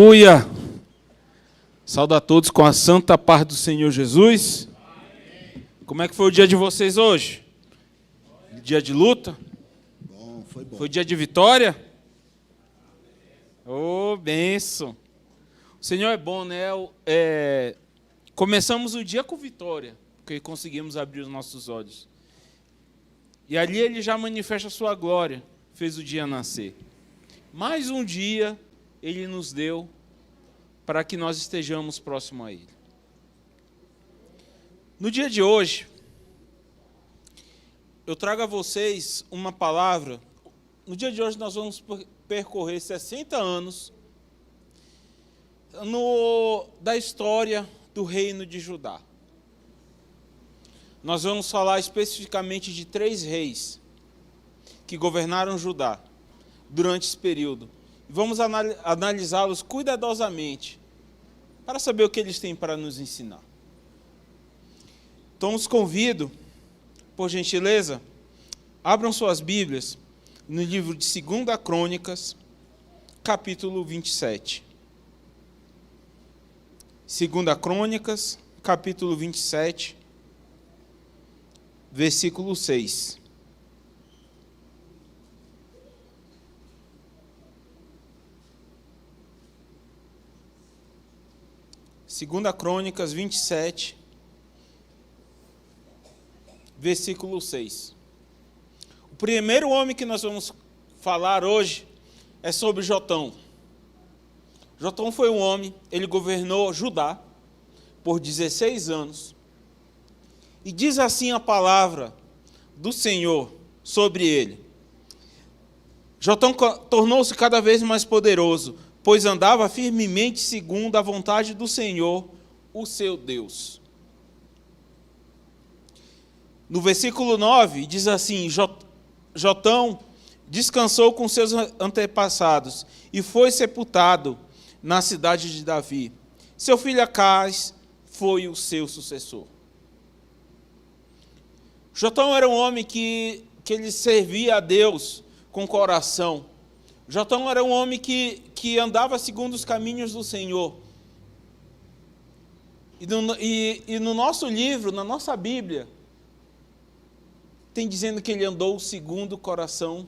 Aleluia! Saúdo a todos com a santa paz do Senhor Jesus. Amém. Como é que foi o dia de vocês hoje? Dia de luta? Bom, foi bom. Foi dia de vitória? Ô, bênção! O Senhor é bom, né? Começamos o dia com vitória, porque conseguimos abrir os nossos olhos. E ali Ele já manifesta a sua glória, fez o dia nascer. Mais um dia Ele nos deu para que nós estejamos próximos a Ele. No dia de hoje, eu trago a vocês uma palavra. No dia de hoje nós vamos percorrer 60 anos da história do reino de Judá. Nós vamos falar especificamente de 3 reis que governaram Judá durante esse período. Vamos analisá-los cuidadosamente para saber o que eles têm para nos ensinar. Então, os convido, por gentileza, abram suas Bíblias no livro de 2 Crônicas, capítulo 27. 2 Crônicas, capítulo 27, versículo 6. Segunda Crônicas 27, versículo 6. O primeiro homem que nós vamos falar hoje é sobre Jotão. Jotão foi um homem, ele governou Judá por 16 anos. E diz assim a palavra do Senhor sobre ele. Jotão tornou-se cada vez mais poderoso, pois andava firmemente segundo a vontade do Senhor, o seu Deus. No versículo 9, diz assim: Jotão descansou com seus antepassados e foi sepultado na cidade de Davi. Seu filho Acais foi o seu sucessor. Jotão era um homem que ele servia a Deus com coração. Jotão era um homem que andava segundo os caminhos do Senhor. E no nosso livro, na nossa Bíblia, tem dizendo que ele andou segundo o coração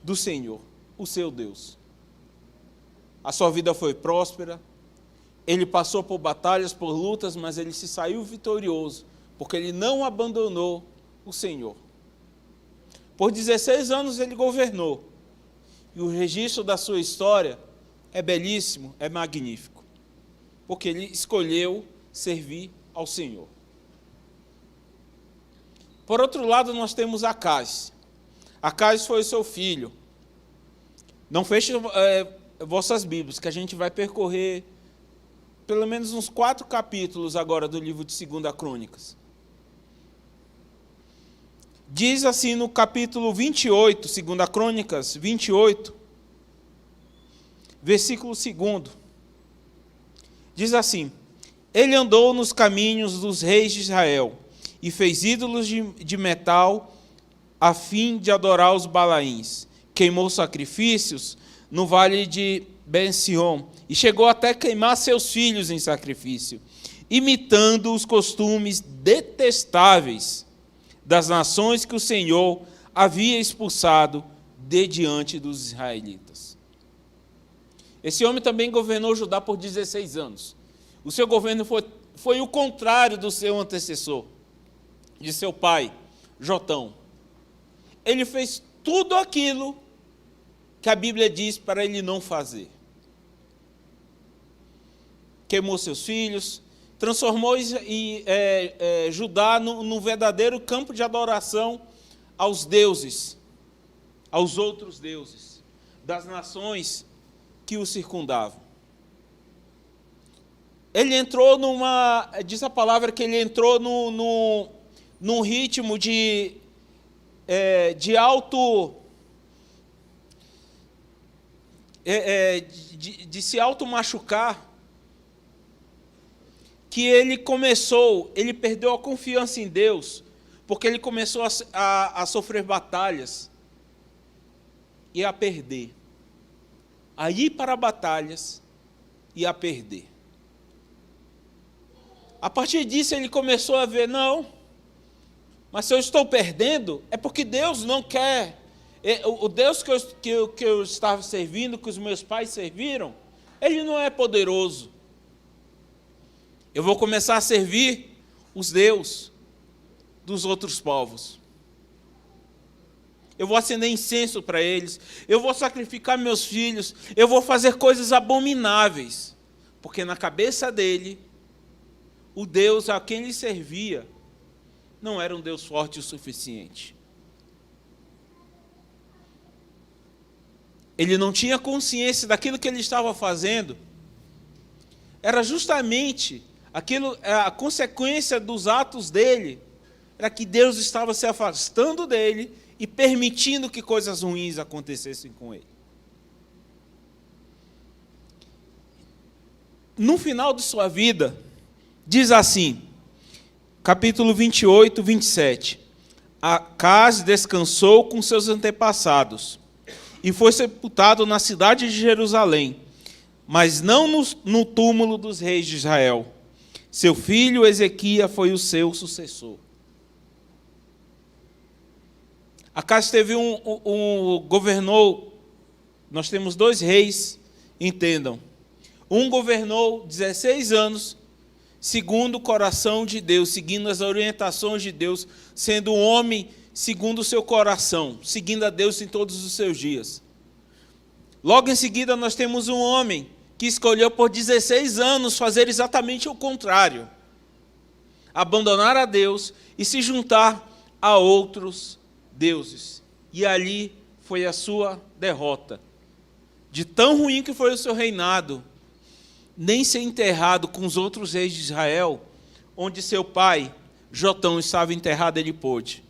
do Senhor, o seu Deus. A sua vida foi próspera, ele passou por batalhas, por lutas, mas ele se saiu vitorioso, porque ele não abandonou o Senhor. Por 16 anos ele governou. E o registro da sua história é belíssimo, é magnífico. Porque ele escolheu servir ao Senhor. Por outro lado, nós temos Acais. Acais foi o seu filho. Não feche vossas Bíblias, que a gente vai percorrer pelo menos uns 4 capítulos agora do livro de 2 Crônicas. Diz assim no capítulo 28, 2 Crônicas 28, versículo 2. Diz assim: Ele andou nos caminhos dos reis de Israel e fez ídolos de metal a fim de adorar os Balaíns. Queimou sacrifícios no vale de Ben-Sion e chegou até queimar seus filhos em sacrifício, imitando os costumes detestáveis das nações que o Senhor havia expulsado de diante dos israelitas. Esse homem também governou Judá por 16 anos. O seu governo foi o contrário do seu antecessor, de seu pai, Jotão. Ele fez tudo aquilo que a Bíblia diz para ele não fazer. Queimou seus filhos, transformou Judá num verdadeiro campo de adoração aos deuses, aos outros deuses, das nações que o circundavam. Ele entrou diz a palavra que ele entrou num ritmo de se auto-machucar, que ele perdeu a confiança em Deus, porque ele começou a sofrer batalhas e a perder. a ir para batalhas e a perder. A partir disso ele começou a ver, não, mas se eu estou perdendo, é porque Deus não quer. O Deus que eu estava servindo, que os meus pais serviram, Ele não é poderoso. Eu vou começar a servir os deuses dos outros povos. Eu vou acender incenso para eles. Eu vou sacrificar meus filhos. Eu vou fazer coisas abomináveis. Porque na cabeça dele, o Deus a quem ele servia não era um Deus forte o suficiente. Ele não tinha consciência daquilo que ele estava fazendo. Era justamente aquilo, a consequência dos atos dele, era que Deus estava se afastando dele e permitindo que coisas ruins acontecessem com ele. No final de sua vida, diz assim, capítulo 28, 27. Acás descansou com seus antepassados e foi sepultado na cidade de Jerusalém, mas não no túmulo dos reis de Israel. Seu filho Ezequias foi o seu sucessor. Acás teve governou, nós temos 2 reis, entendam. Um governou 16 anos, segundo o coração de Deus, seguindo as orientações de Deus, sendo um homem segundo o seu coração, seguindo a Deus em todos os seus dias. Logo em seguida, nós temos um homem que escolheu por 16 anos fazer exatamente o contrário. Abandonar a Deus e se juntar a outros deuses. E ali foi a sua derrota. De tão ruim que foi o seu reinado, nem ser enterrado com os outros reis de Israel, onde seu pai, Jotão, estava enterrado, ele pôde.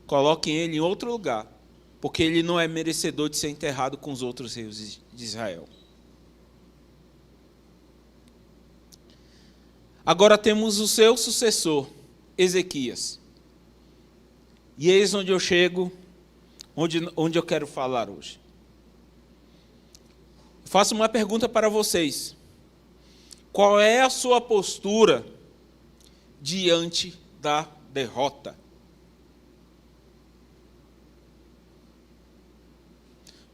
Coloquem ele em outro lugar, porque ele não é merecedor de ser enterrado com os outros reis de Israel. Agora temos o seu sucessor, Ezequias. E eis onde eu chego, onde eu quero falar hoje. Faço uma pergunta para vocês. Qual é a sua postura diante da derrota?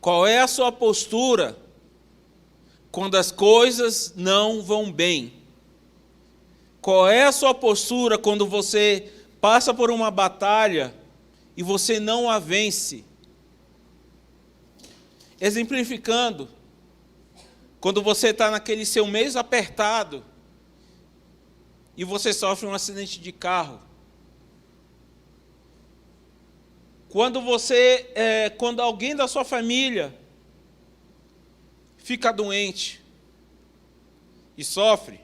Qual é a sua postura quando as coisas não vão bem? Qual é a sua postura quando você passa por uma batalha e você não a vence? Exemplificando, quando você está naquele seu mês apertado e você sofre um acidente de carro. Quando alguém da sua família fica doente e sofre.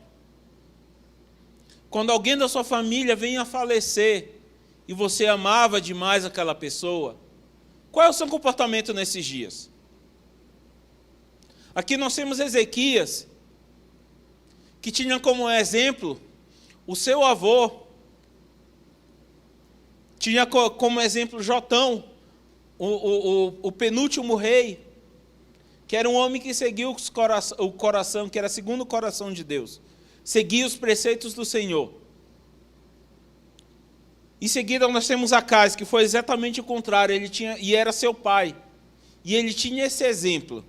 Quando alguém da sua família vem a falecer e você amava demais aquela pessoa. Qual é o seu comportamento nesses dias? Aqui nós temos Ezequias, que tinha como exemplo o seu avô, tinha como exemplo Jotão, o penúltimo rei, que era um homem que seguia o coração, que era segundo o coração de Deus, seguia os preceitos do Senhor. Em seguida nós temos Acás, que foi exatamente o contrário, e era seu pai, e ele tinha esse exemplo.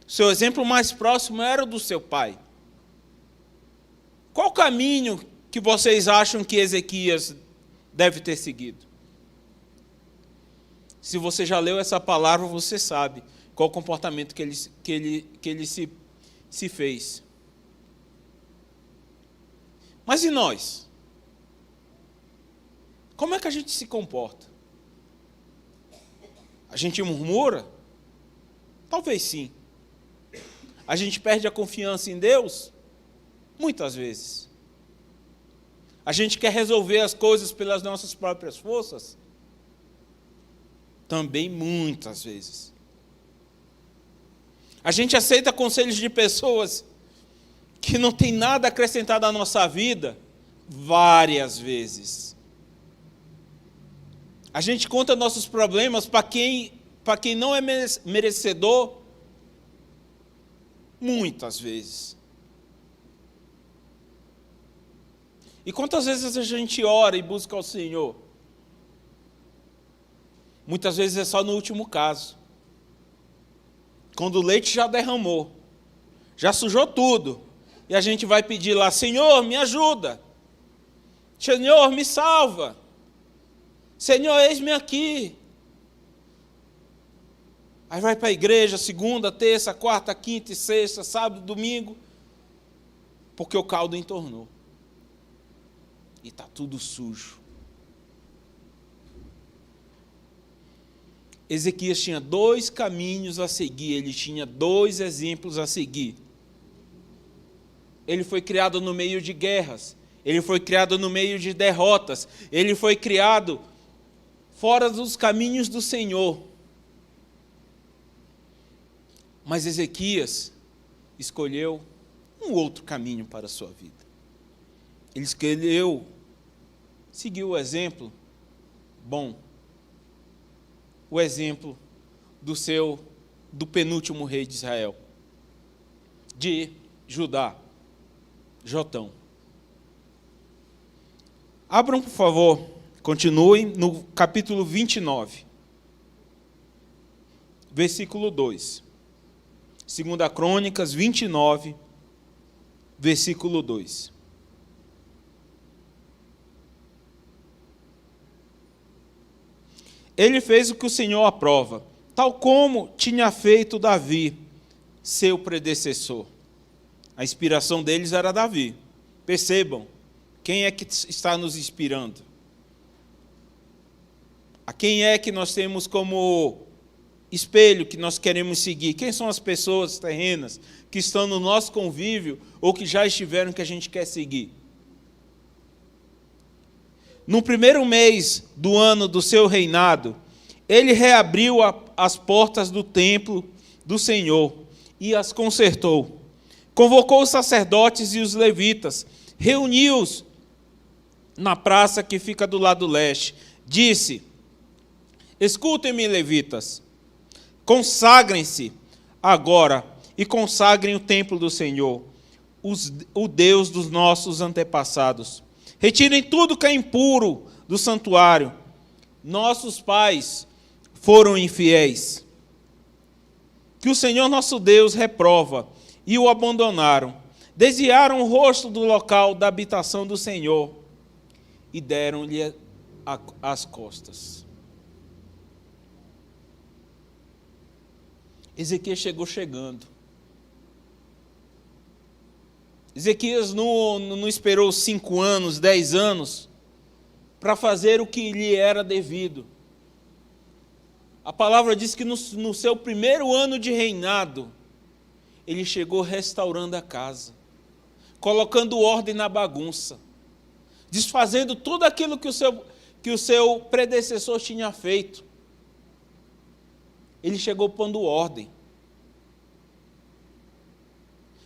Seu exemplo mais próximo era o do seu pai. Qual caminho que vocês acham que Ezequias deve ter seguido? Se você já leu essa palavra, você sabe qual o comportamento que ele se fez. Mas e nós? Como é que a gente se comporta? A gente murmura? Talvez sim. A gente perde a confiança em Deus? Muitas vezes. A gente quer resolver as coisas pelas nossas próprias forças? Também muitas vezes. A gente aceita conselhos de pessoas que não têm nada acrescentado à nossa vida? Várias vezes. A gente conta nossos problemas para quem não é merecedor Muitas vezes. E quantas vezes a gente ora e busca ao Senhor? Muitas vezes é só no último caso. Quando o leite já derramou, já sujou tudo, e a gente vai pedir lá: Senhor, me ajuda. Senhor, me salva. Senhor, eis-me aqui. Aí vai para a igreja segunda, terça, quarta, quinta e sexta, sábado, domingo, porque o caldo entornou. E está tudo sujo. Ezequias tinha 2 caminhos a seguir, ele tinha 2 exemplos a seguir. Ele foi criado no meio de guerras, ele foi criado no meio de derrotas, ele foi criado fora dos caminhos do Senhor. Mas Ezequias escolheu um outro caminho para a sua vida. Ele escolheu seguir o exemplo bom, o exemplo do penúltimo rei de Israel, de Judá, Jotão. Abram, por favor, continuem no capítulo 29, versículo 2. 2 Crônicas 29, versículo 2. Ele fez o que o Senhor aprova, tal como tinha feito Davi, seu predecessor. A inspiração deles era Davi. Percebam, quem é que está nos inspirando? A quem é que nós temos como espelho que nós queremos seguir? Quem são as pessoas terrenas que estão no nosso convívio ou que já estiveram que a gente quer seguir? No primeiro mês do ano do seu reinado, ele reabriu as portas do templo do Senhor e as consertou. Convocou os sacerdotes e os levitas, reuniu-os na praça que fica do lado leste. Disse: escutem-me, levitas, consagrem-se agora e consagrem o templo do Senhor, o Deus dos nossos antepassados. Retirem tudo que é impuro do santuário. Nossos pais foram infiéis, que o Senhor nosso Deus reprova, e o abandonaram. Desviaram o rosto do local da habitação do Senhor e deram-lhe as costas. Ezequias chegou chegando. Ezequias não esperou 5 anos, 10 anos, para fazer o que lhe era devido. A palavra diz que no seu primeiro ano de reinado, ele chegou restaurando a casa, colocando ordem na bagunça, desfazendo tudo aquilo que o seu predecessor tinha feito. Ele chegou pondo ordem.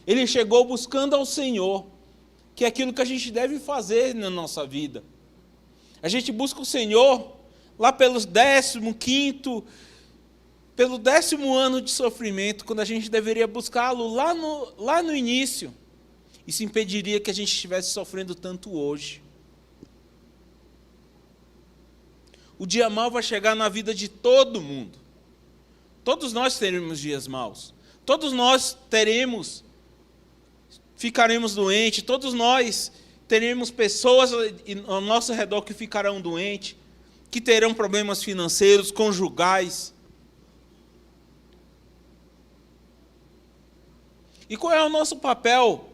Ele chegou buscando ao Senhor, que é aquilo que a gente deve fazer na nossa vida. A gente busca o Senhor lá pelo 15º, pelo 10º ano de sofrimento, quando a gente deveria buscá-lo lá no início. Isso impediria que a gente estivesse sofrendo tanto hoje. O dia mau vai chegar na vida de todo mundo. Todos nós teremos dias maus. Todos nós ficaremos doentes. Todos nós teremos pessoas ao nosso redor que ficarão doentes, que terão problemas financeiros, conjugais. E qual é o nosso papel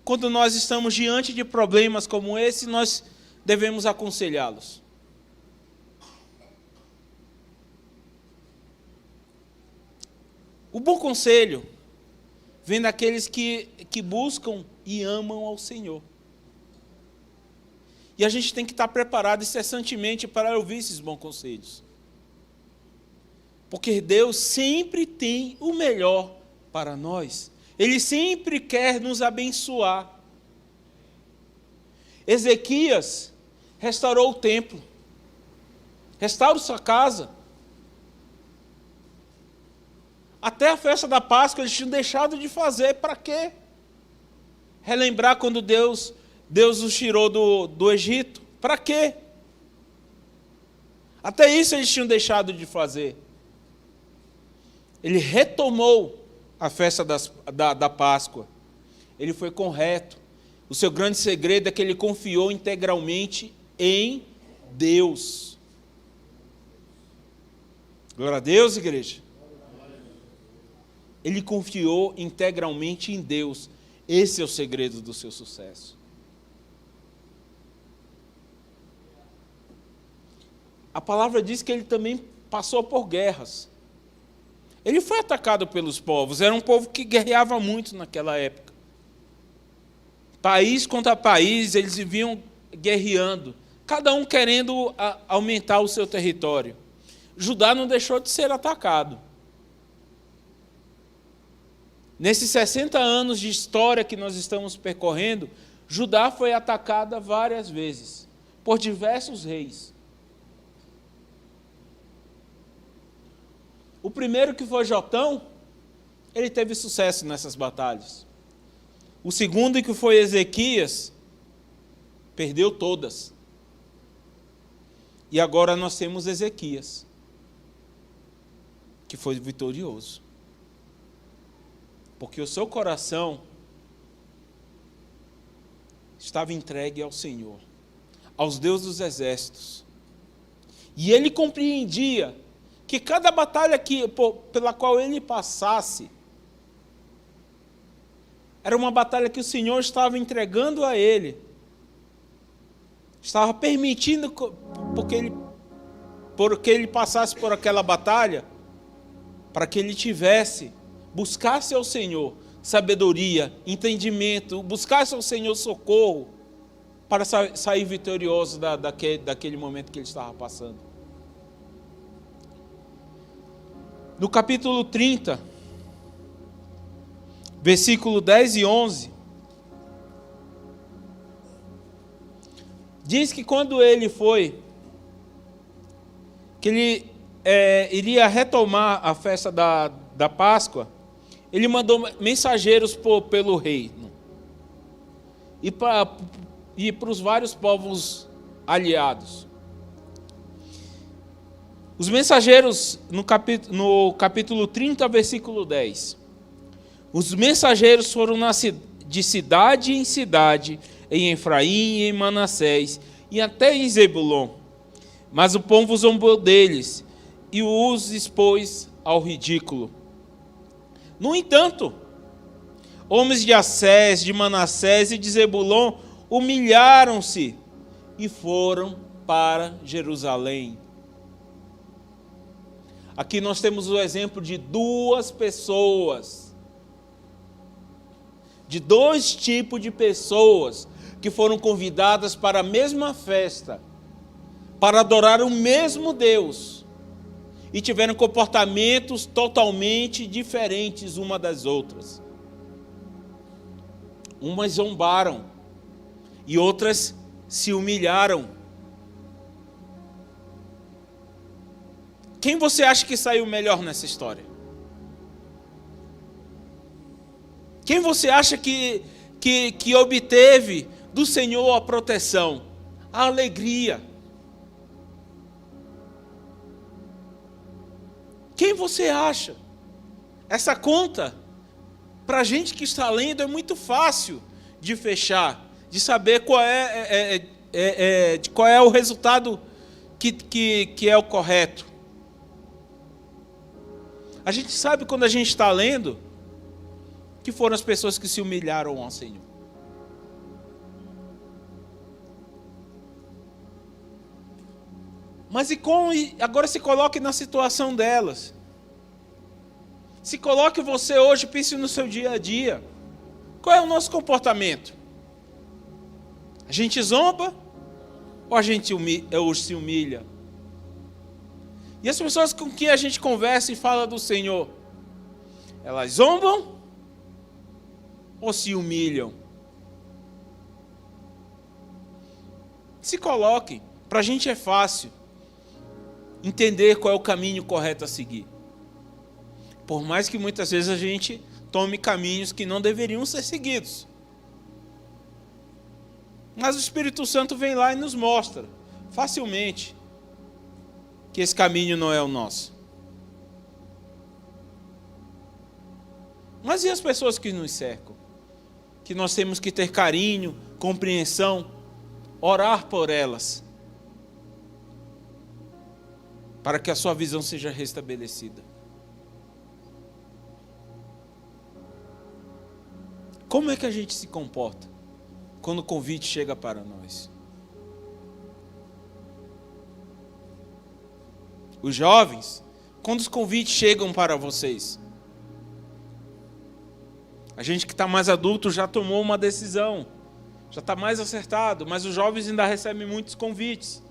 quando nós estamos diante de problemas como esse? Nós devemos aconselhá-los. O bom conselho vem daqueles que buscam e amam ao Senhor. E a gente tem que estar preparado incessantemente para ouvir esses bons conselhos. Porque Deus sempre tem o melhor para nós. Ele sempre quer nos abençoar. Ezequias restaurou o templo. Restaura sua casa. Até a festa da Páscoa eles tinham deixado de fazer. Para quê? Relembrar quando Deus os tirou do Egito. Para quê? Até isso eles tinham deixado de fazer. Ele retomou a festa da Páscoa. Ele foi correto. O seu grande segredo é que ele confiou integralmente em Deus. Glória a Deus, igreja. Ele confiou integralmente em Deus. Esse é o segredo do seu sucesso. A palavra diz que ele também passou por guerras. Ele foi atacado pelos povos. Era um povo que guerreava muito naquela época. País contra país, eles viviam guerreando. Cada um querendo aumentar o seu território. Judá não deixou de ser atacado. Nesses 60 anos de história que nós estamos percorrendo, Judá foi atacada várias vezes, por diversos reis. O primeiro, que foi Jotão, ele teve sucesso nessas batalhas. O segundo, que foi Ezequias, perdeu todas. E agora nós temos Ezequias, que foi vitorioso. Porque o seu coração estava entregue ao Senhor, aos deuses dos exércitos. E ele compreendia que cada batalha pela qual ele passasse, era uma batalha que o Senhor estava entregando a ele. Estava permitindo porque ele passasse por aquela batalha, para que ele buscasse ao Senhor sabedoria, entendimento, buscasse ao Senhor socorro, para sair vitorioso daquele momento que ele estava passando. No capítulo 30, versículo 10 e 11, diz que quando ele que ele iria retomar a festa da Páscoa, ele mandou mensageiros pelo reino e para os vários povos aliados. Os mensageiros, no capítulo 30, versículo 10. Os mensageiros foram de cidade em cidade, em Efraim e em Manassés, e até em Zebulon. Mas o povo zombou deles e os expôs ao ridículo. No entanto, homens de Assés, de Manassés e de Zebulon humilharam-se e foram para Jerusalém. Aqui nós temos o exemplo de duas pessoas, de dois tipos de pessoas que foram convidadas para a mesma festa, para adorar o mesmo Deus, e tiveram comportamentos totalmente diferentes uma das outras. Umas zombaram e outras se humilharam. Quem você acha que saiu melhor nessa história? Quem você acha que obteve do Senhor a proteção, a alegria? Quem você acha? Essa conta, para a gente que está lendo, é muito fácil de fechar, de saber qual é o resultado que é o correto. A gente sabe quando a gente está lendo que foram as pessoas que se humilharam ao Senhor. Mas agora se coloque na situação delas. Se coloque você hoje, pense no seu dia a dia. Qual é o nosso comportamento? A gente zomba ou a gente se humilha? E as pessoas com quem a gente conversa e fala do Senhor, elas zombam ou se humilham? Se coloque. Para a gente é fácil entender qual é o caminho correto a seguir. Por mais que muitas vezes a gente tome caminhos que não deveriam ser seguidos. Mas o Espírito Santo vem lá e nos mostra facilmente que esse caminho não é o nosso. Mas e as pessoas que nos cercam? Que nós temos que ter carinho, compreensão, orar por elas, para que a sua visão seja restabelecida. Como é que a gente se comporta quando o convite chega para nós? Os jovens, quando os convites chegam para vocês, a gente que está mais adulto já tomou uma decisão, já está mais acertado, mas os jovens ainda recebem muitos convites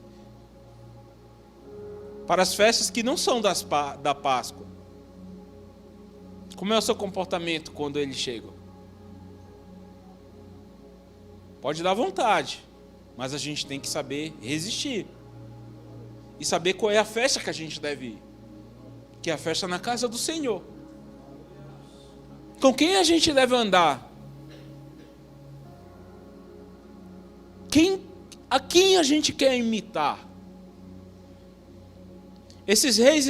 para as festas que não são da Páscoa. Como é o seu comportamento quando eles chegam? Pode dar vontade, mas a gente tem que saber resistir. E saber qual é a festa que a gente deve ir. Que é a festa na casa do Senhor. Com quem a gente deve andar? A quem a gente quer imitar? Esses reis,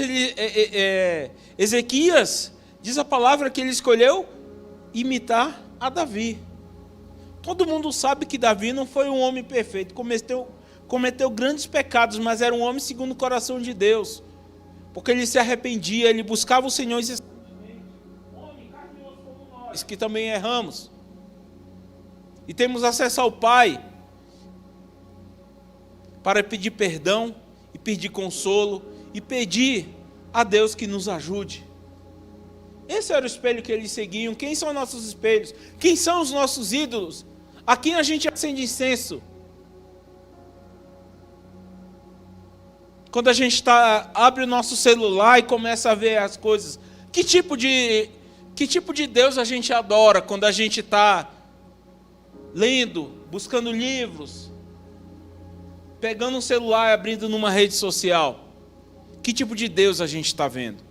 Ezequias, diz a palavra que ele escolheu imitar a Davi. Todo mundo sabe que Davi não foi um homem perfeito, cometeu grandes pecados, mas era um homem segundo o coração de Deus, porque ele se arrependia, ele buscava o Senhor e dizia: homem carne e osso como nós, que também erramos, e temos acesso ao Pai para pedir perdão e pedir consolo e pedir a Deus que nos ajude. Esse era o espelho que eles seguiam. Quem são nossos espelhos? Quem são os nossos ídolos? A quem a gente acende incenso? Quando a gente abre o nosso celular e começa a ver as coisas, que tipo de Deus a gente adora quando a gente está lendo, buscando livros, pegando um celular e abrindo numa rede social? Que tipo de Deus a gente está vendo?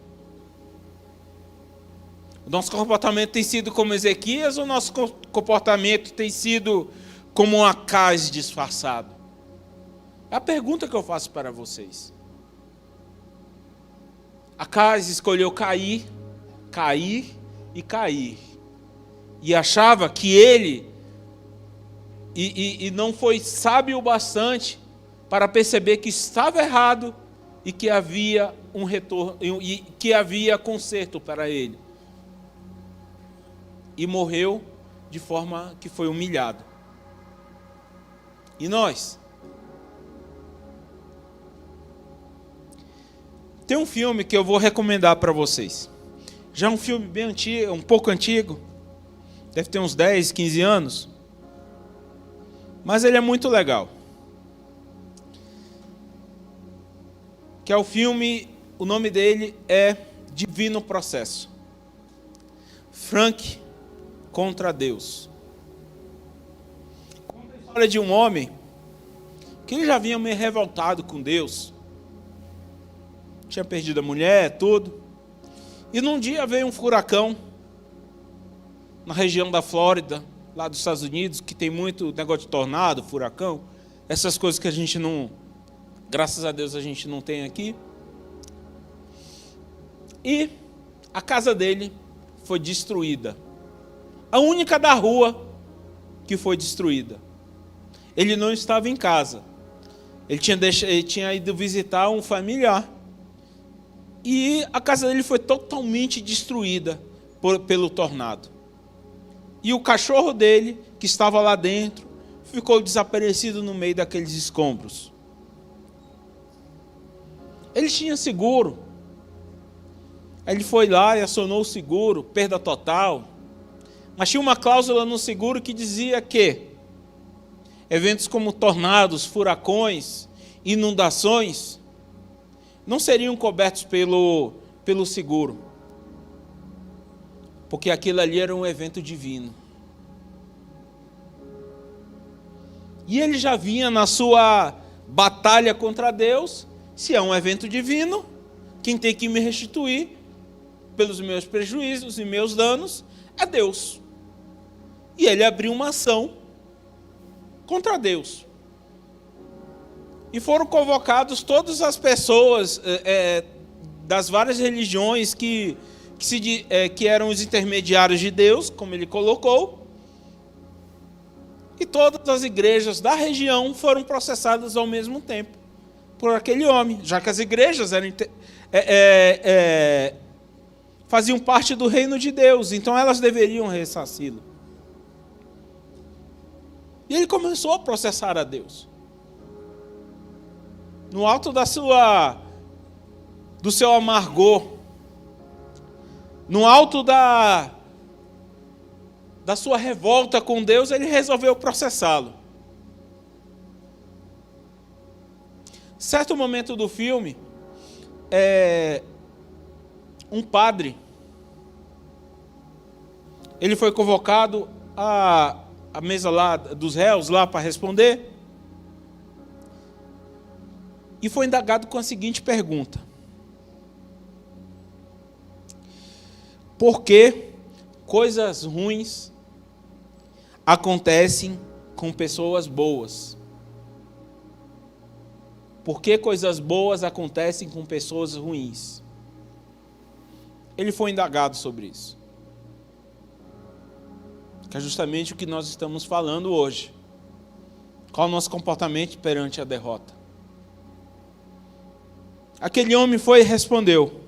O nosso comportamento tem sido como Ezequias ou o nosso comportamento tem sido como um Acais disfarçado? É a pergunta que eu faço para vocês. Acais escolheu cair e cair. E achava que ele não foi sábio o bastante para perceber que estava errado e que havia um retorno, e que havia conserto para ele. E morreu de forma que foi humilhado. E nós? Tem um filme que eu vou recomendar para vocês. Já é um filme bem antigo, um pouco antigo. Deve ter uns 10, 15 anos. Mas ele é muito legal. Que é o filme, o nome dele é Divino Processo. Frank contra Deus. Conta a história de um homem que ele já vinha meio revoltado com Deus. Tinha perdido a mulher, tudo. E num dia veio um furacão na região da Flórida, lá dos Estados Unidos, que tem muito negócio de tornado, furacão, essas coisas que a gente não, graças a Deus a gente não tem aqui. E a casa dele foi destruída. A única da rua que foi destruída. Ele não estava em casa. Ele tinha ido visitar um familiar. E a casa dele foi totalmente destruída pelo tornado. E o cachorro dele, que estava lá dentro, ficou desaparecido no meio daqueles escombros. Ele tinha seguro. Aí ele foi lá e acionou o seguro, perda total. Mas tinha uma cláusula no seguro que dizia que eventos como tornados, furacões, inundações não seriam cobertos pelo seguro. Porque aquilo ali era um evento divino. E ele já vinha na sua batalha contra Deus. Se é um evento divino, quem tem que me restituir pelos meus prejuízos e meus danos é Deus. E ele abriu uma ação contra Deus. E foram convocados todas as pessoas das várias religiões que eram os intermediários de Deus, como ele colocou. E todas as igrejas da região foram processadas ao mesmo tempo por aquele homem, já que as igrejas faziam parte do reino de Deus, então elas deveriam ressarci-lo. E ele começou a processar a Deus. No alto do seu amargor, no alto da sua revolta com Deus, ele resolveu processá-lo. Certo momento do filme, um padre, ele foi convocado à mesa lá dos réus lá para responder, e foi indagado com a seguinte pergunta: por que coisas ruins acontecem com pessoas boas? Por que coisas boas acontecem com pessoas ruins? Ele foi indagado sobre isso. Que é justamente o que nós estamos falando hoje. Qual é o nosso comportamento perante a derrota? Aquele homem foi e respondeu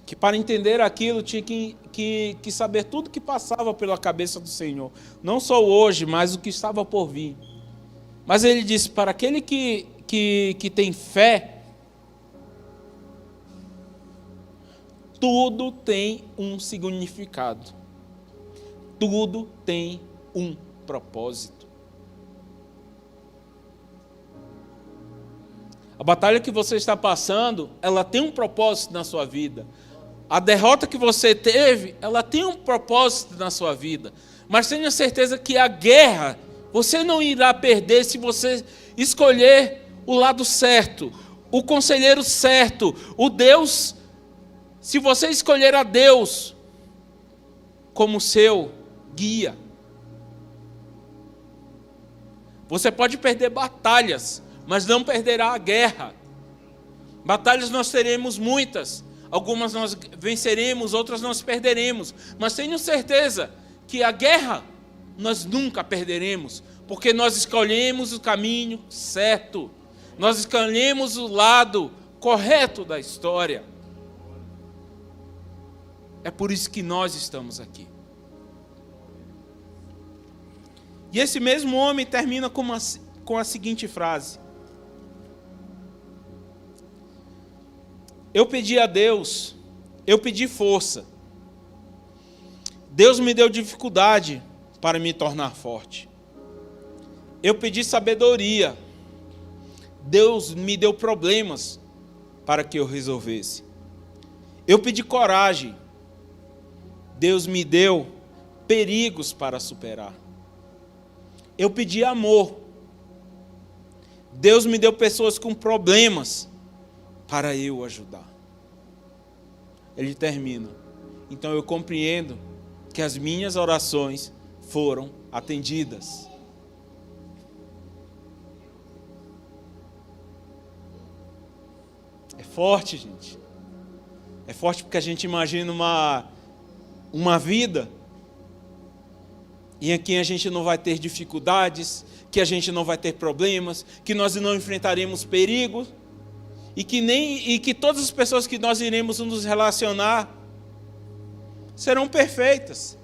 que para entender aquilo tinha que saber tudo que passava pela cabeça do Senhor. Não só hoje, mas o que estava por vir. Mas ele disse, para aquele que tem fé, tudo tem um significado. Tudo tem um propósito. A batalha que você está passando, ela tem um propósito na sua vida. A derrota que você teve, ela tem um propósito na sua vida. Mas tenha certeza que a guerra, você não irá perder se você escolher o lado certo, o conselheiro certo, o Deus. Se você escolher a Deus como seu guia, você pode perder batalhas, mas não perderá a guerra. Batalhas nós teremos muitas, algumas nós venceremos, outras nós perderemos, mas tenho certeza que a guerra nós nunca perderemos, porque nós escolhemos o caminho certo, nós escolhemos o lado correto da história. É por isso que nós estamos aqui. E esse mesmo homem termina com a seguinte frase: eu pedi a Deus, eu pedi força. Deus me deu dificuldade para me tornar forte. Eu pedi sabedoria. Deus me deu problemas para que eu resolvesse. Eu pedi coragem. Deus me deu perigos para superar. Eu pedi amor. Deus me deu pessoas com problemas para eu ajudar. Ele termina: então eu compreendo que as minhas orações foram atendidas. É forte, gente. É forte porque a gente imagina uma vida em que a gente não vai ter dificuldades, que a gente não vai ter problemas, que nós não enfrentaremos perigos, e que todas as pessoas que nós iremos nos relacionar serão perfeitas.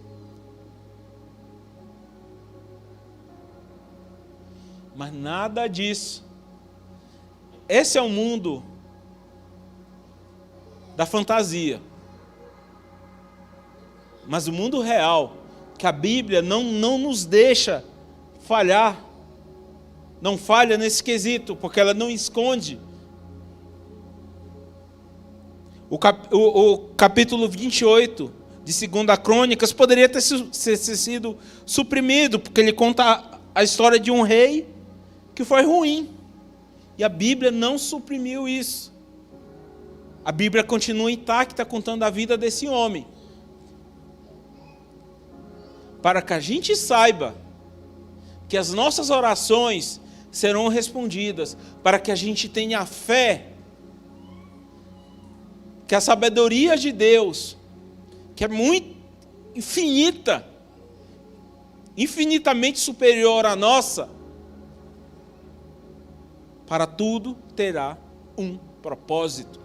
Mas nada disso. Esse é o mundo da fantasia. Mas o mundo real, que a Bíblia não nos deixa falhar, não falha nesse quesito, porque ela não esconde. O capítulo 28 de 2 Crônicas poderia ter sido suprimido, porque ele conta a história de um rei que foi ruim. E a Bíblia não suprimiu isso. A Bíblia continua intacta contando a vida desse homem. Para que a gente saiba que as nossas orações serão respondidas, para que a gente tenha fé, que a sabedoria de Deus, que é muito infinita, infinitamente superior à nossa, para tudo terá um propósito.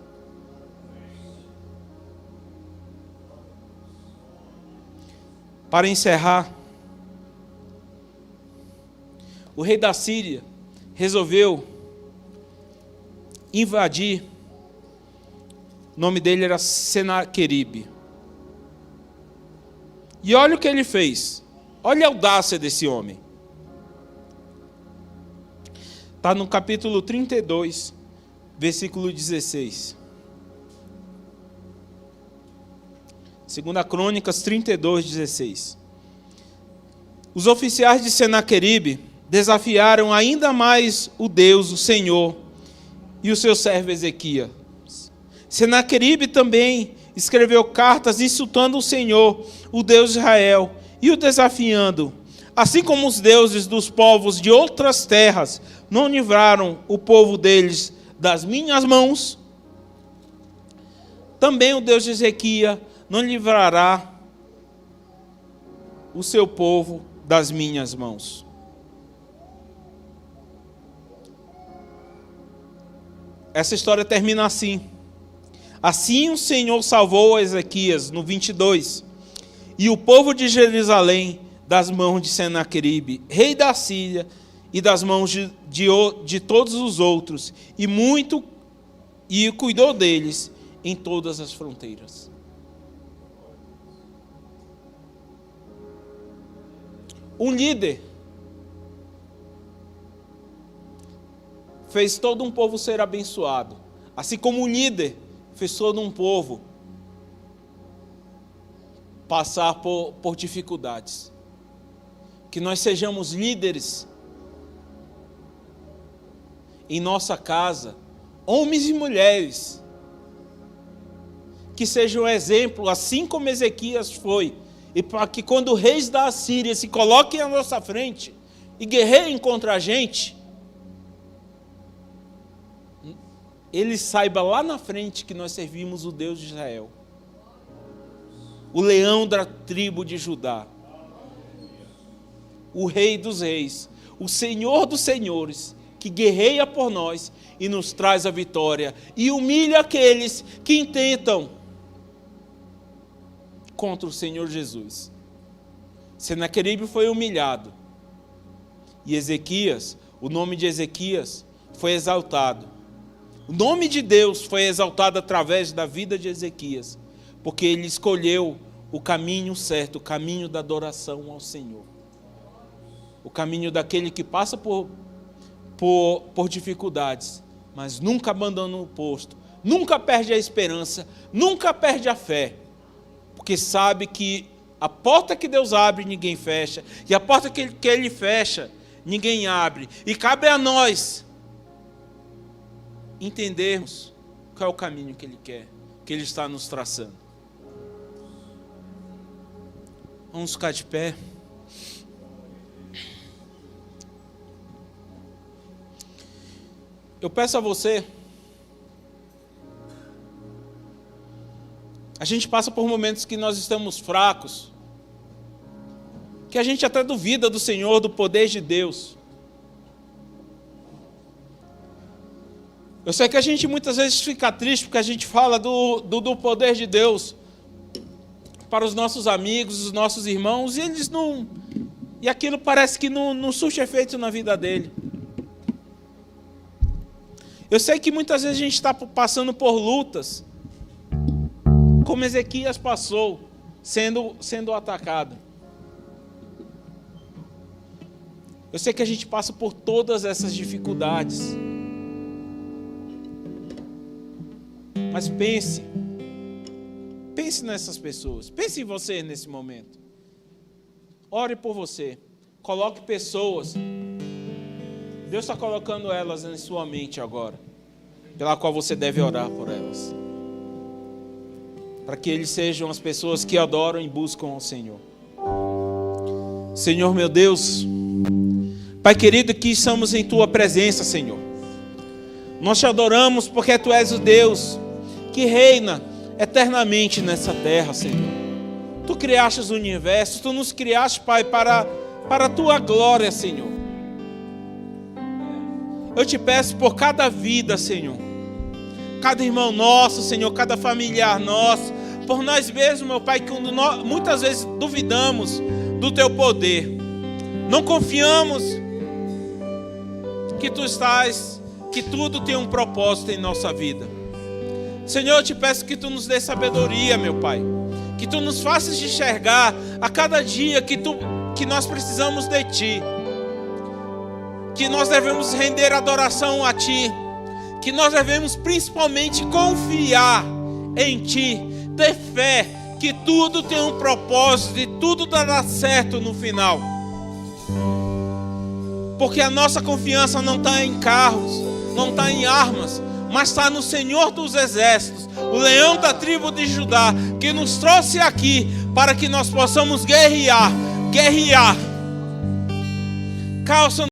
Para encerrar, o rei da Síria resolveu invadir. O nome dele era Senaqueribe. E olha o que ele fez. Olha a audácia desse homem. Está no capítulo 32, versículo 16. 2 Crônicas 32, 16. Os oficiais de Senaqueribe desafiaram ainda mais o Deus, o Senhor, e o seu servo Ezequias. Senaqueribe também escreveu cartas insultando o Senhor, o Deus de Israel, e o desafiando. Assim como os deuses dos povos de outras terras não livraram o povo deles das minhas mãos, também o Deus de Ezequias não livrará o seu povo das minhas mãos. Essa história termina assim. Assim o Senhor salvou a Ezequias, no 22, e o povo de Jerusalém das mãos de Senaqueribe, rei da Síria, e das mãos de todos os outros, e cuidou deles em todas as fronteiras. Um líder fez todo um povo ser abençoado, assim como um líder fez todo um povo passar por dificuldades. Que nós sejamos líderes em nossa casa, homens e mulheres, que sejam exemplo, assim como Ezequias foi, e para que quando os reis da Assíria se coloquem à nossa frente e guerreiem contra a gente, ele saiba lá na frente que nós servimos o Deus de Israel, o leão da tribo de Judá, o Rei dos Reis, o Senhor dos Senhores, que guerreia por nós e nos traz a vitória e humilha aqueles que intentam contra o Senhor Jesus. Senaqueribe foi humilhado e Ezequias, o nome de Ezequias foi exaltado. O nome de Deus foi exaltado através da vida de Ezequias, porque ele escolheu o caminho certo, o caminho da adoração ao Senhor. O caminho daquele que passa por dificuldades, mas nunca abandona o posto, nunca perde a esperança, nunca perde a fé, porque sabe que a porta que Deus abre, ninguém fecha, e a porta que Ele fecha, ninguém abre, e cabe a nós entendermos qual é o caminho que Ele quer, que Ele está nos traçando. Vamos ficar de pé. Eu peço a você, a gente passa por momentos que nós estamos fracos, que a gente até duvida do Senhor, do poder de Deus. Eu sei que a gente muitas vezes fica triste porque a gente fala do poder de Deus para os nossos amigos, os nossos irmãos, e eles não. E aquilo parece que não surte efeito na vida dele. Eu sei que muitas vezes a gente está passando por lutas, como Ezequias passou, sendo atacado. Eu sei que a gente passa por todas essas dificuldades. Mas pense nessas pessoas, pense em você nesse momento. Ore por você, coloque pessoas. Deus está colocando elas em sua mente agora, pela qual você deve orar por elas. para que eles sejam as pessoas que adoram e buscam ao Senhor. Senhor meu Deus, Pai querido, que estamos em Tua presença, Senhor. Nós te adoramos porque Tu és o Deus que reina eternamente nessa terra, Senhor. Tu criaste o universo, Tu nos criaste, Pai, para a Tua glória, Senhor. Eu te peço por cada vida, Senhor. Cada irmão nosso, Senhor, cada familiar nosso, por nós mesmos, meu Pai, que nós muitas vezes duvidamos do Teu poder. Não confiamos que Tu estás, que tudo tem um propósito em nossa vida. Senhor, eu te peço que Tu nos dê sabedoria, meu Pai. Que Tu nos faças enxergar a cada dia que nós precisamos de Ti. Que nós devemos render adoração a Ti. Que nós devemos principalmente confiar em Ti. Ter fé que tudo tem um propósito e tudo dará certo no final. Porque a nossa confiança não está em carros, não está em armas, mas está no Senhor dos Exércitos, o leão da tribo de Judá, que nos trouxe aqui para que nós possamos guerrear. Calça